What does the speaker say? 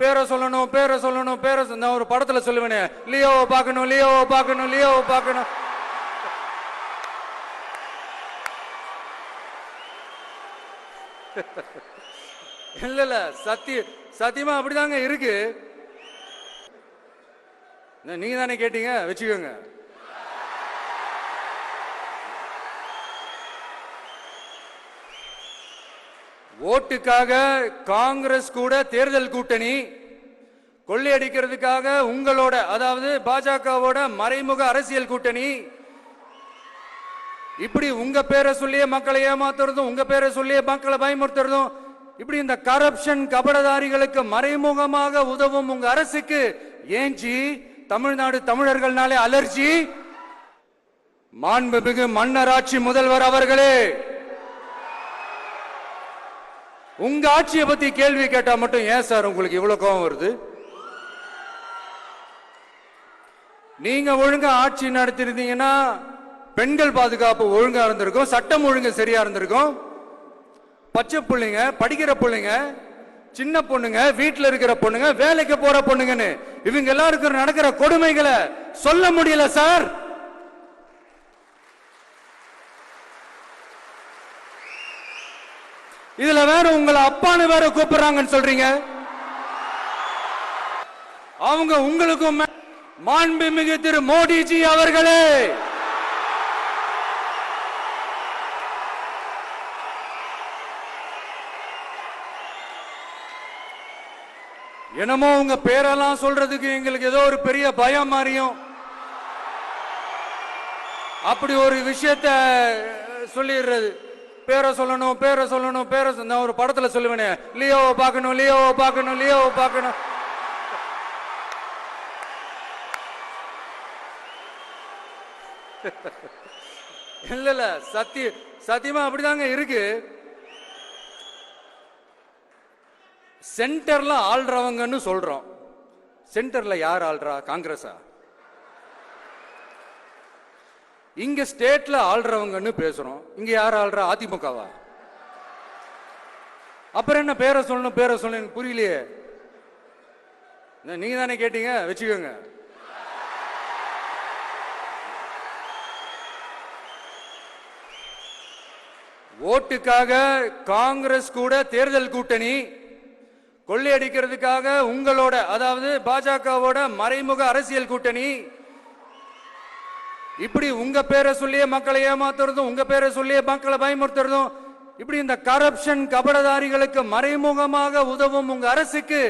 பேரை சொல்லணும் நான் ஒரு படத்துல சொல்லுவேனே, லியோவை பார்க்கணும் லியோவை பார்க்கணும். இல்ல சத்தியமா அப்படிதாங்க இருக்கு. நீங்க தானே கேட்டீங்க, வச்சுக்கோங்க. ஓட்டுக்காக காங்கிரஸ் கூட தேர்தல் கூட்டணி, கொள்ளையடிக்கிறதுக்காக உங்களோட, அதாவது பாஜகவோட மறைமுக அரசியல் கூட்டணி, இப்படி உங்க பேரை சொல்லியே மக்களை ஏமாத்துறதும், உங்க பேரை சொல்லியே மக்களை பயமுறுத்துறதும், இப்படி இந்த கரப்ஷன் கபடதாரிகளுக்கு மறைமுகமாக உதவும் உங்க அரசுக்கு ஏஞ்சி தமிழ்நாடு தமிழர்கள்னாலே அலர்ஜி. மாண்புமிகு மன்னராட்சி முதல்வர் அவர்களே, உங்க ஆட்சியை பத்தி கேள்வி கேட்டா மட்டும் ஏன் சார் உங்களுக்கு இவ்வளவு கோபம் வருது? நீங்க ஒழுங்கா ஆட்சி நடத்திருந்தீங்கன்னா பெண்கள் பாதுகாப்பு ஒழுங்கா இருந்திருக்கும், சட்டம் ஒழுங்கு சரியா இருந்திருக்கும். பச்சை பிள்ளைங்க, படிக்கிற பிள்ளைங்க, சின்ன பொண்ணுங்க, வீட்டுல இருக்கிற பொண்ணுங்க, வேலைக்கு போற பொண்ணுங்கன்னு இவங்க எல்லாருக்கும் நடக்கிற கொடுமைகளை சொல்ல முடியல சார். இதுல வேற உங்களை அப்பான்னு வேற கூப்பிடுறாங்கன்னு சொல்றீங்க. அவங்க உங்களுக்கும் மாண்புமிகு திரு மோடிஜி அவர்களே, என்னமோ உங்க பேரெல்லாம் சொல்றதுக்கு எங்களுக்கு ஏதோ ஒரு பெரிய பயம் மாறியும் அப்படி ஒரு விஷயத்த சொல்லிடுறது. பேரை சொல்லணும் நான் ஒரு படத்துல சொல்லுவேனே, லியோவை பார்க்கணும். இல்ல சத்தியமா அப்படிதாங்க இருக்கு. சென்டர்ல ஆள்றவங்கன்னு சொல்றோம். சென்டர்ல யார் ஆள்றா? காங்கிரஸா? இங்க ஸ்டேட்ல ஆள்றவங்கன்னு பேசுறோம். இங்க யார் ஆள்றா? அதிமுகவா? அப்புறம் என்ன பேரை சொல்லணும் எனக்கு புரியலையே. நீங்க தானே கேட்டீங்க, வச்சுக்கோங்க. ஓட்டுக்காக காங்கிரஸ் கூட தேர்தல் கூட்டணி, கொள்ளையடிக்கிறதுக்காக உங்களோட, அதாவது பாஜகவோட மறைமுக அரசியல் கூட்டணி, இப்படி உங்க பேரை சொல்லியே மக்களை ஏமாத்துறதும், உங்க பேரை சொல்லியே மக்களை பயமுறுத்துறதும், இப்படி இந்த கரப்ஷன் கபடதாரிகளுக்கு மறைமுகமாக உதவும் உங்க அரசுக்கு